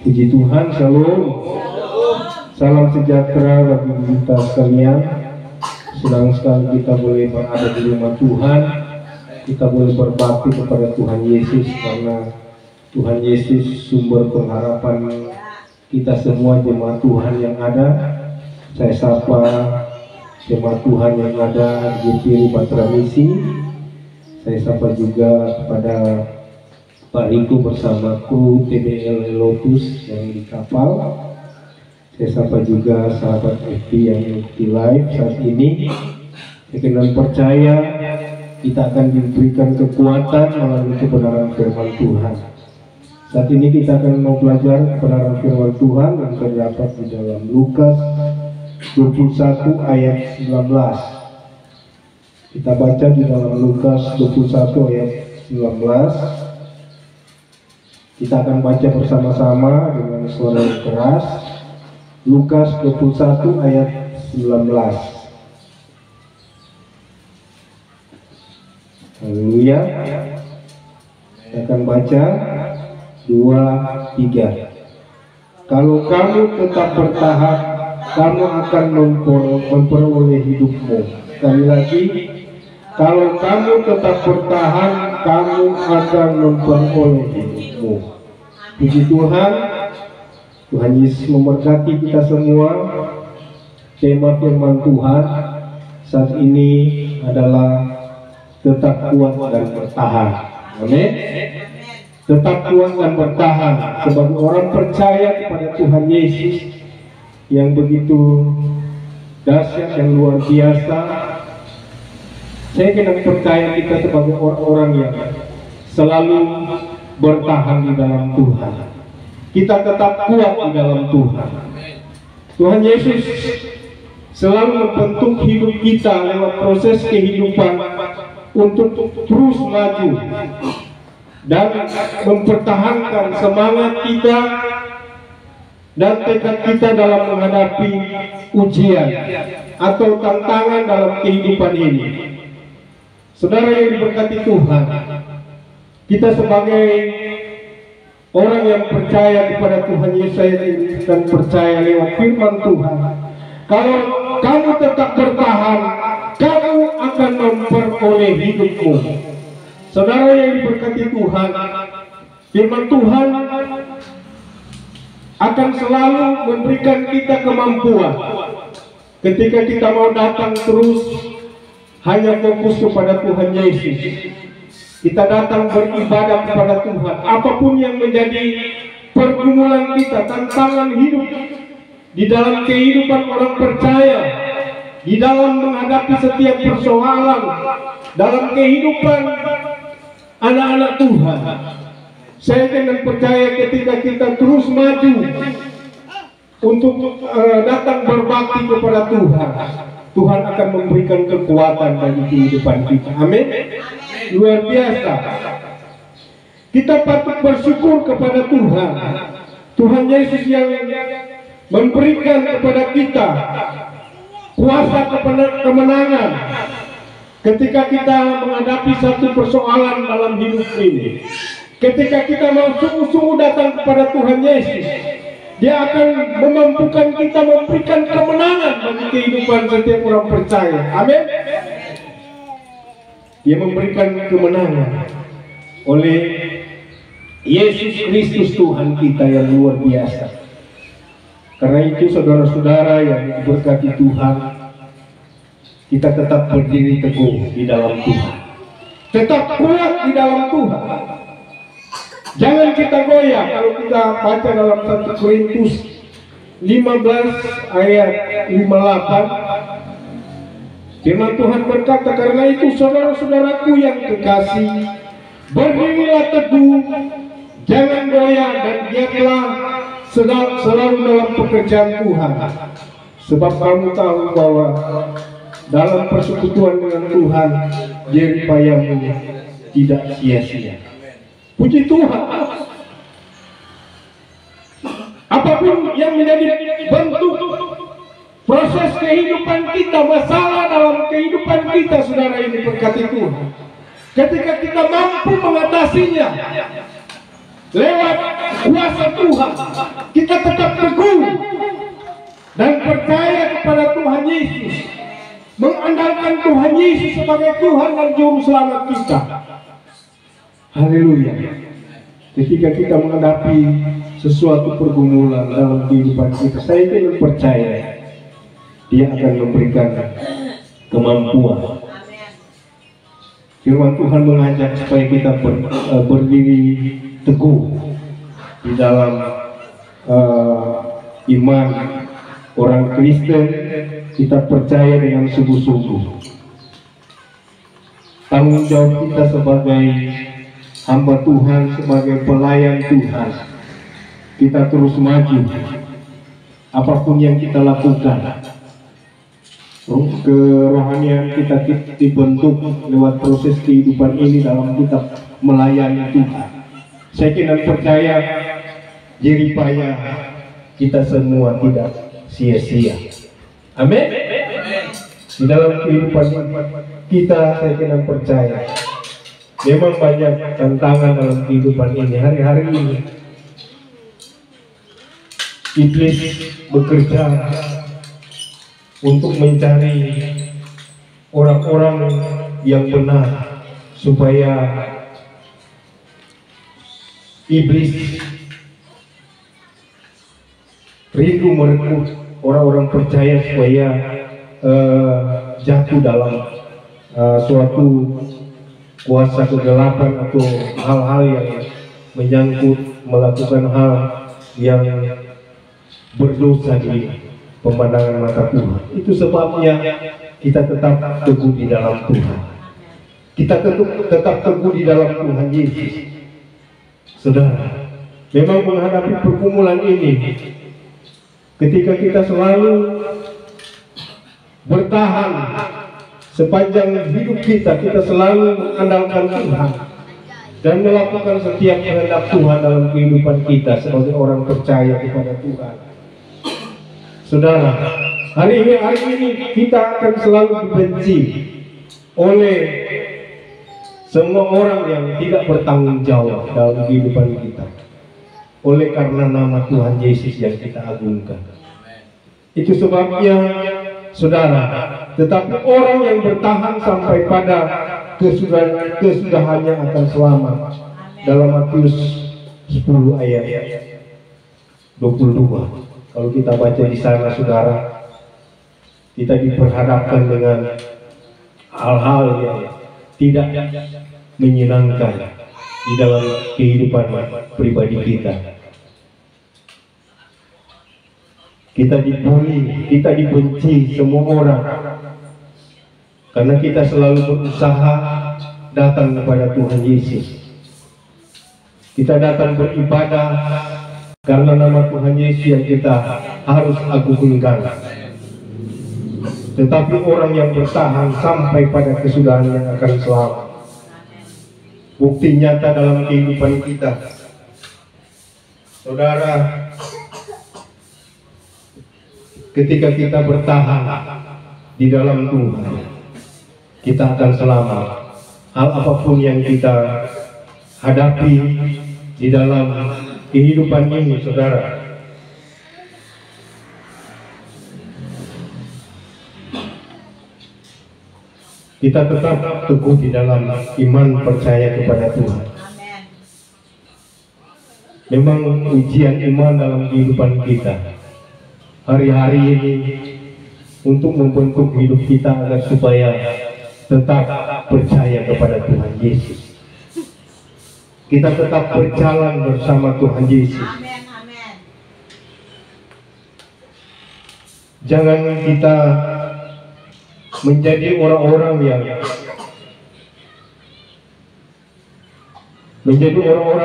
Puji Tuhan, shalom. Salam sejahtera bagi kita sekalian. Senang sekali kita boleh berada di rumah Tuhan. Kita boleh berbakti kepada Tuhan Yesus, karena Tuhan Yesus sumber pengharapan kita semua jemaat Tuhan yang ada. Saya sapa jemaat Tuhan yang ada di GP Batra Misi. Saya sapa juga kepada Pak Riko bersama kru TBL Lotus yang di kapal. Saya sapa juga sahabat FB yang di live saat ini. Dengan percaya kita akan diberikan kekuatan melalui kebenaran firman Tuhan. Saat ini kita akan mau belajar kebenaran firman Tuhan yang terdapat di dalam Lukas 21 ayat 19. Kita baca di dalam Lukas 21 ayat 19. Kita akan baca bersama-sama dengan suara yang keras. Lukas 21 ayat 19. Haleluya. Saya akan baca 2, 3. Kalau kamu tetap bertahan, kamu akan memperoleh hidupmu. Sekali lagi, kalau kamu tetap bertahan, kamu akan memperoleh hidupmu. Puji Tuhan. Tuhan Yesus memberkati kita semua. Tema firman Tuhan saat ini adalah tetap kuat dan bertahan. Amin. Tetap kuat dan bertahan sebagai orang percaya kepada Tuhan Yesus yang begitu dahsyat dan luar biasa. Saya kena percaya kita sebagai orang-orang yang selalu bertahan di dalam Tuhan. Kita tetap kuat di dalam Tuhan. Tuhan Yesus selalu membentuk hidup kita lewat proses kehidupan untuk terus maju dan mempertahankan semangat kita dan tekad kita dalam menghadapi ujian atau tantangan dalam kehidupan ini. Saudara yang diberkati Tuhan, kita sebagai orang yang percaya kepada Tuhan Yesus dan percaya lewat firman Tuhan, kalau kamu tetap bertahan, kamu akan memperoleh hidupmu. Saudara yang diberkati Tuhan, firman Tuhan akan selalu memberikan kita kemampuan ketika kita mau datang terus hanya fokus kepada Tuhan Yesus. Kita datang beribadah kepada Tuhan. Apapun yang menjadi pergumulan kita, tantangan hidup di dalam kehidupan orang percaya, di dalam menghadapi setiap persoalan dalam kehidupan anak-anak Tuhan, saya dengan percaya ketika kita terus maju untuk datang berbakti kepada Tuhan, Tuhan akan memberikan kekuatan bagi kehidupan kita. Amin. Luar biasa. Kita patut bersyukur kepada Tuhan. Tuhan Yesus yang memberikan kepada kita kuasa kemenangan ketika kita menghadapi satu persoalan dalam hidup ini. Ketika kita mau sungguh-sungguh datang kepada Tuhan Yesus, Dia akan memampukan kita, memberikan kemenangan bagi kehidupan setiap orang percaya. Amin. Dia memberikan kemenangan oleh Yesus Kristus Tuhan kita yang luar biasa. Karena itu saudara-saudara yang diberkati Tuhan, kita tetap berdiri teguh di dalam Tuhan. Tetap kuat di dalam Tuhan. Jangan kita goyah. Kalau kita baca dalam 1 Korintus 15 ayat 58, firman Tuhan berkata, karena itu saudara-saudaraku yang kekasih, berdirilah teguh, jangan goyah, dan giatlah selalu dalam pekerjaan Tuhan. Sebab kamu tahu bahwa dalam persekutuan dengan Tuhan, jerih payahmu tidak sia-sia. Puji Tuhan. Apapun yang menjadi bentuk proses kehidupan kita, masalah dalam kehidupan kita, saudara ini berkati Tuhan, ketika kita mampu mengatasinya lewat kuasa Tuhan, kita tetap teguh dan percaya kepada Tuhan Yesus, mengandalkan Tuhan Yesus sebagai Tuhan dan Juru Selamat kita. Haleluya. Ketika kita menghadapi sesuatu pergumulan dalam kehidupan kita, saya ingin percaya Dia akan memberikan kemampuan. Firman Tuhan mengajak supaya kita berdiri teguh di dalam iman orang Kristen. Kita percaya dengan sungguh-sungguh. Tanggung jawab kita sebagai hamba Tuhan, sebagai pelayan Tuhan, kita terus maju apapun yang kita lakukan. Kerohanian kita dibentuk lewat proses kehidupan ini dalam kita melayani Tuhan. Saya kira percaya jeripaya kita semua tidak sia-sia. Amin. Di dalam kehidupan kita, saya kira percaya memang banyak tantangan dalam kehidupan ini. Hari-hari ini iblis bekerja untuk mencari orang-orang yang benar, supaya iblis rindu merekrut orang-orang percaya supaya jatuh dalam suatu kuasa kegelapan atau hal-hal yang menyangkut melakukan hal yang berdosa di pemandangan mata Tuhan. Itu sebabnya kita tetap teguh di dalam Tuhan. Kita tetap teguh di dalam Tuhan Yesus. Saudara, memang menghadapi pergumulan ini, ketika kita selalu bertahan sepanjang hidup kita, kita selalu mengandalkan Tuhan dan melakukan setiap kehendak Tuhan dalam kehidupan kita sebagai orang percaya kepada Tuhan. Saudara, hari ini kita akan selalu dibenci oleh semua orang yang tidak bertanggung jawab dalam kehidupan kita, oleh karena nama Tuhan Yesus yang kita agungkan. Itu sebabnya, saudara, tetapi orang yang bertahan sampai pada kesudahannya akan selamat. Dalam Matius 10 ayat 22. Kalau kita baca di sana, saudara, kita diperhadapkan dengan hal-hal yang tidak menyenangkan di dalam kehidupan pribadi kita. Kita dibully, kita dibenci semua orang, karena kita selalu berusaha datang kepada Tuhan Yesus. Kita datang beribadah karena nama Tuhan Yesus yang kita harus agungkan. Tetapi orang yang bertahan sampai pada kesudahan yang akan selamat. Bukti nyata dalam kehidupan kita, saudara, ketika kita bertahan di dalam Tuhan, kita akan selamat. Hal apapun yang kita hadapi di dalam kehidupan ini, saudara, kita tetap teguh di dalam iman percaya kepada Tuhan. Memang ujian iman dalam kehidupan kita hari-hari ini untuk membentuk hidup kita agar supaya tetap percaya kepada Tuhan Yesus. Kita tetap berjalan bersama Tuhan Yesus. Jangan kita menjadi orang-orang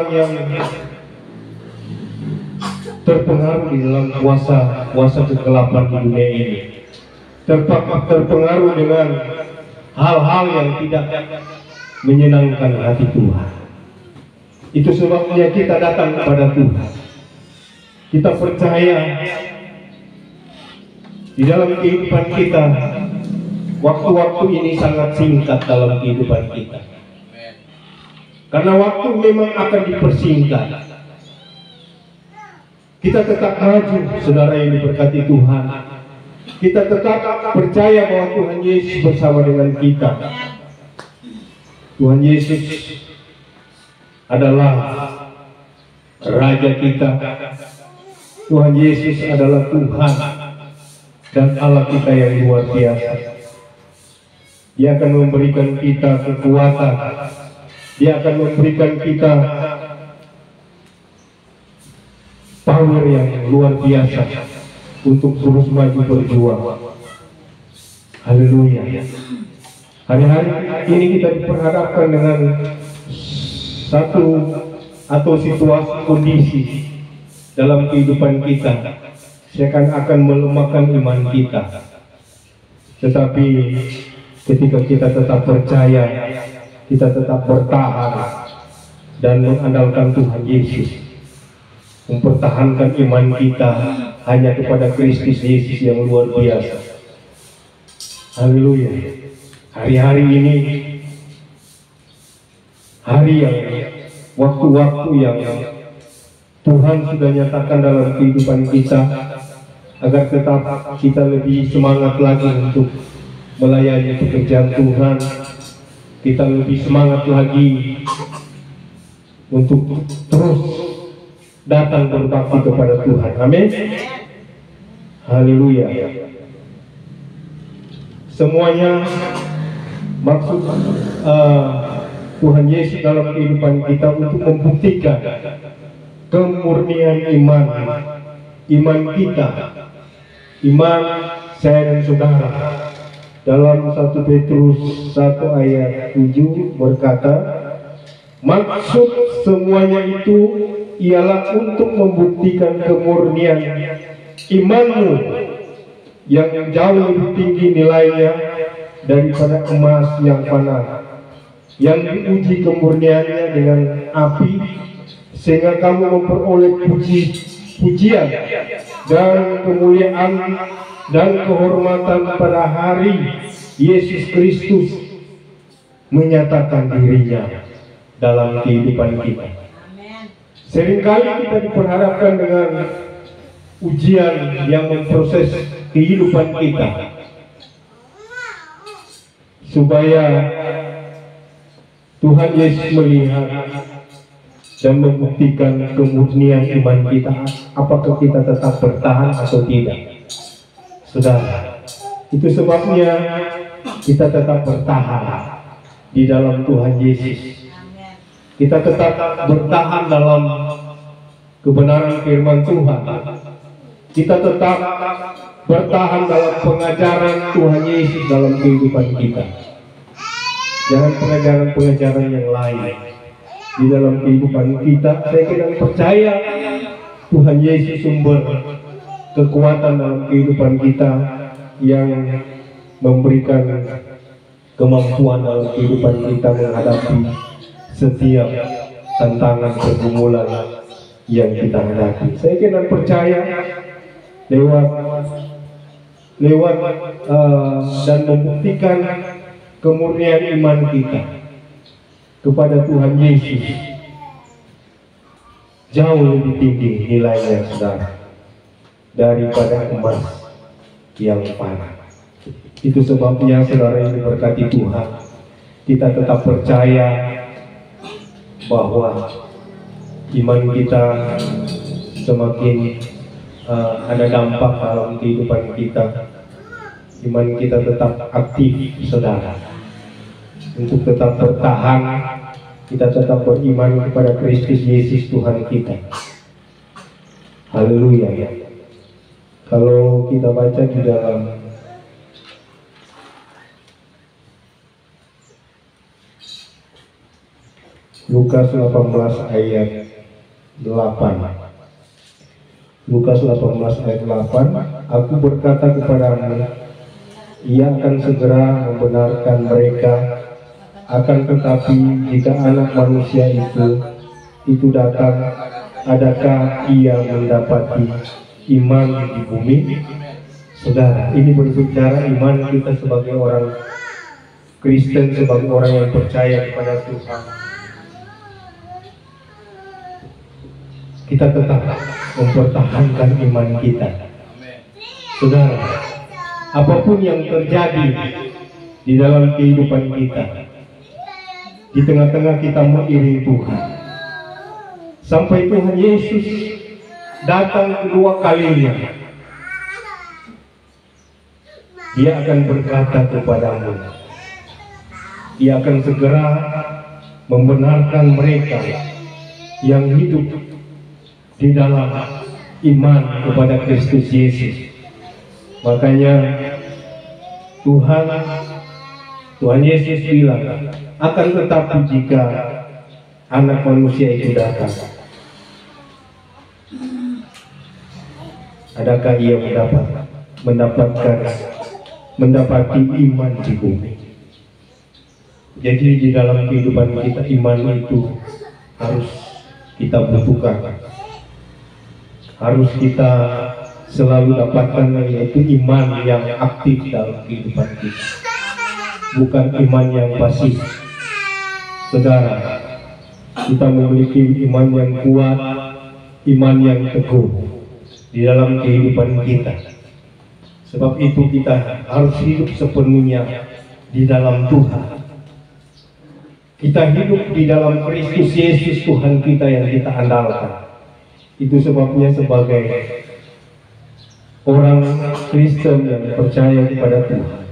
yang terpengaruh di dalam kuasa kegelapan di dunia ini, terpengaruh dengan hal-hal yang tidak menyenangkan hati Tuhan. Itu sebabnya kita datang kepada Tuhan. Kita percaya di dalam kehidupan kita, waktu-waktu ini sangat singkat dalam kehidupan kita. Karena waktu memang akan dipersingkat. Kita tetap maju, saudara yang diberkati Tuhan. Kita tetap percaya bahwa Tuhan Yesus bersama dengan kita. Tuhan Yesus adalah Raja kita. Tuhan Yesus adalah Tuhan dan Allah kita yang luar biasa. Dia akan memberikan kita kekuatan. Dia akan memberikan kita power yang luar biasa untuk terus maju berjuang. Haleluya. Hari-hari ini kita diperhadapkan dengan satu atau situasi kondisi dalam kehidupan kita seakan-akan melemahkan iman kita. Tetapi ketika kita tetap percaya, kita tetap bertahan dan mengandalkan Tuhan Yesus, mempertahankan iman kita hanya kepada Kristus Yesus yang luar biasa. Haleluya. Hari-hari ini hari yang waktu-waktu yang Tuhan sudah nyatakan dalam kehidupan kita, agar tetap kita lebih semangat lagi untuk melayani pekerjaan Tuhan. Kita lebih semangat lagi untuk terus datang berbakti kepada Tuhan. Amin. Haleluya. Semuanya maksud Tuhan Yesus dalam kehidupan kita untuk membuktikan kemurnian iman kita, iman saya dan saudara. Dalam 1 Petrus 1 ayat 7 berkata, maksud semuanya itu ialah untuk membuktikan kemurnian imanmu yang jauh lebih tinggi nilainya daripada emas yang fana, yang diuji kemurniannya dengan api, sehingga kamu memperoleh pujian dan kemuliaan dan kehormatan pada hari Yesus Kristus menyatakan dirinya dalam kehidupan kita. Seringkali kita diperhadapkan dengan ujian yang memproses kehidupan kita, supaya Tuhan Yesus melihat dan membuktikan kemurnian iman kita, apakah kita tetap bertahan atau tidak. Saudara, itu sebabnya kita tetap bertahan di dalam Tuhan Yesus. Kita tetap bertahan dalam kebenaran firman Tuhan. Kita tetap bertahan dalam pengajaran Tuhan Yesus dalam kehidupan kita. Jangan pengajaran-pengajaran yang lain di dalam kehidupan kita. Saya kira percaya Tuhan Yesus sumber kekuatan dalam kehidupan kita, yang memberikan kemampuan dalam kehidupan kita menghadapi setiap tantangan pergumulan yang kita hadapi. Saya kira percaya lewat dan membuktikan kemurnian iman kita kepada Tuhan Yesus jauh lebih tinggi nilainya, saudara, daripada emas yang fana. Itu sebabnya, saudara yang diberkati Tuhan, kita tetap percaya bahwa iman kita semakin ada dampak dalam kehidupan kita. Iman kita tetap aktif, saudara, untuk tetap bertahan. Kita tetap beriman kepada Kristus Yesus Tuhan kita. Haleluya. Kalau kita baca di dalam Lukas 18 ayat 8. Lukas 18 ayat 8, aku berkata kepadamu, ia akan segera membenarkan mereka. Akan tetapi jika anak manusia itu datang, adakah ia mendapati iman di bumi? Saudara, ini berbicara iman kita sebagai orang Kristen, sebagai orang yang percaya kepada Tuhan. kita tetap mempertahankan iman kita. Saudara, apapun yang terjadi di dalam kehidupan kita, di tengah-tengah kita mengiring Tuhan, sampai Tuhan Yesus datang kedua kalinya, Dia akan berkata kepadamu, Dia akan segera membenarkan mereka yang hidup di dalam iman kepada Kristus Yesus. Makanya Tuhan Yesus bilang, akan tetapi jika Anak Manusia itu datang, adakah Ia mendapati iman di bumi? Jadi di dalam kehidupan kita, iman itu harus kita butuhkan, harus kita selalu dapatkan, yaitu iman yang aktif dalam kehidupan kita, bukan iman yang pasif. Saudara, kita memiliki iman yang kuat, iman yang teguh di dalam kehidupan kita. Sebab itu kita harus hidup sepenuhnya di dalam Tuhan. Kita hidup di dalam Kristus Yesus Tuhan kita yang kita andalkan. Itu sebabnya sebagai orang Kristen yang percaya kepada Tuhan,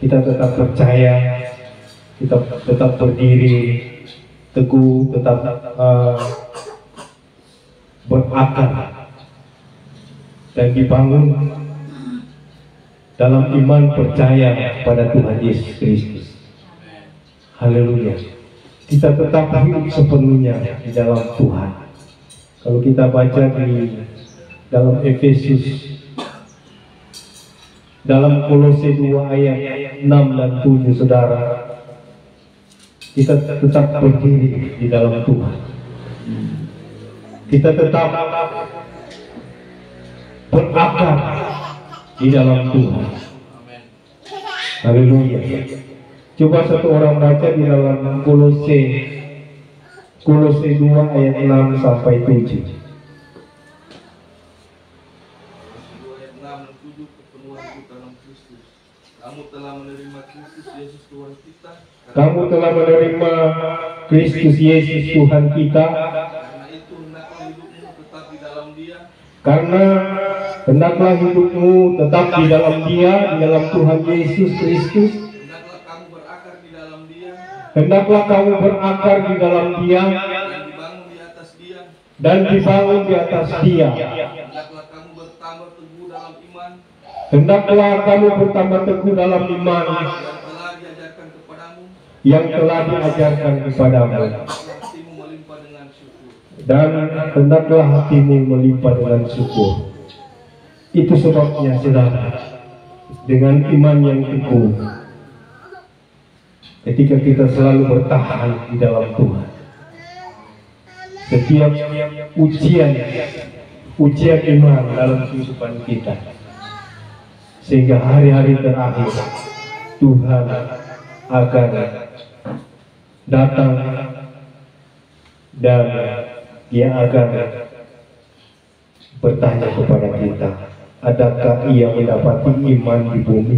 kita tetap percaya, kita tetap berdiri teguh, tetap berakar dan dibangun dalam iman percaya pada Tuhan Yesus Kristus. Haleluya. Kita tetap hidup sepenuhnya di dalam Tuhan. Kalau kita baca di dalam Efesus, dalam Kolose 2 ayat 6 dan 7, saudara, kita tetap berdiri di dalam Tuhan. Kita tetap berakar di dalam Tuhan. Haleluya. Coba satu orang baca di dalam Kolose 2 ayat 6 sampai 7. Kamu telah menerima Kristus Yesus Tuhan kita. Kamu telah menerima Kristus Yesus Tuhan kita. Karena itu hendaklah hidupmu tetap di dalam Dia. Karena hendaklah hidupmu tetap di dalam Dia, di dalam Tuhan Yesus Kristus. Hendaklah kamu berakar di dalam Dia. Hendaklah kamu berakar di dalam Dia. Dan dibangun di atas Dia. Dan dibangun di atas Dia. Hendaklah kamu bertambah teguh dalam iman. Hendaklah kamu bertambah teguh dalam iman yang telah diajarkan kepadamu, dan hendaklah hatimu melimpah dengan syukur. Itu sebabnya, saudara, dengan iman yang teguh, ketika kita selalu bertahan di dalam Tuhan, setiap ujian iman dalam kehidupan kita, sehingga hari-hari terakhir Tuhan akan datang dan Dia akan bertanya kepada kita, adakah Ia mendapati iman di bumi?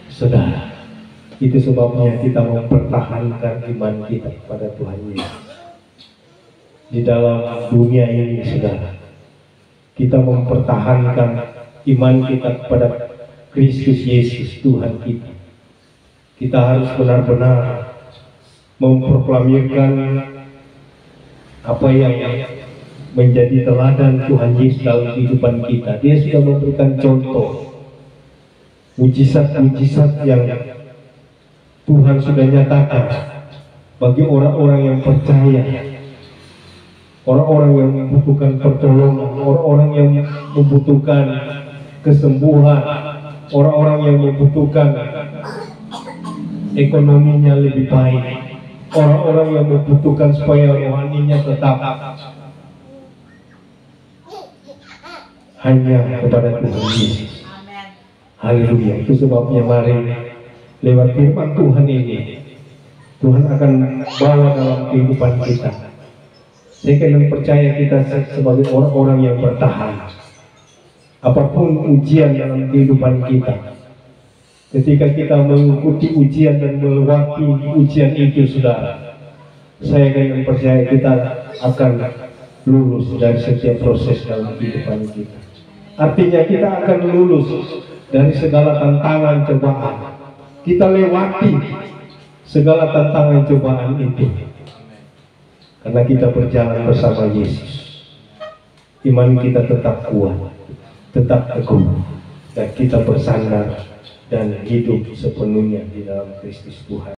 Saudara, itu sebabnya kita mempertahankan iman kita kepada Tuhan Yesus di dalam dunia ini. Saudara, kita mempertahankan iman kita kepada Kristus Yesus Tuhan kita. Kita harus benar-benar memproklamirkan apa yang menjadi teladan Tuhan Yesus dalam kehidupan kita. Dia sudah memberikan contoh mujizat-mujizat yang Tuhan sudah nyatakan bagi orang-orang yang percaya, orang-orang yang membutuhkan pertolongan, orang-orang yang membutuhkan kesembuhan, orang-orang yang membutuhkan ekonominya lebih baik, orang-orang yang membutuhkan supaya rohaninya tetap hanya kepada Tuhan Yesus. Haleluya. Itu sebabnya mari lewat firman Tuhan ini, Tuhan akan bawa dalam kehidupan kita Saya kadang percaya kita sebagai orang-orang yang bertahan. Apapun ujian dalam kehidupan kita, ketika kita mengikuti ujian dan melewati ujian itu, saudara, saya kadang percaya kita akan lulus dari setiap proses dalam kehidupan kita. Artinya kita akan lulus dari segala tantangan cobaan. Kita lewati segala tantangan cobaan itu karena kita berjalan bersama Yesus. Iman kita tetap kuat, tetap teguh, dan kita bersandar dan hidup sepenuhnya di dalam Kristus Tuhan.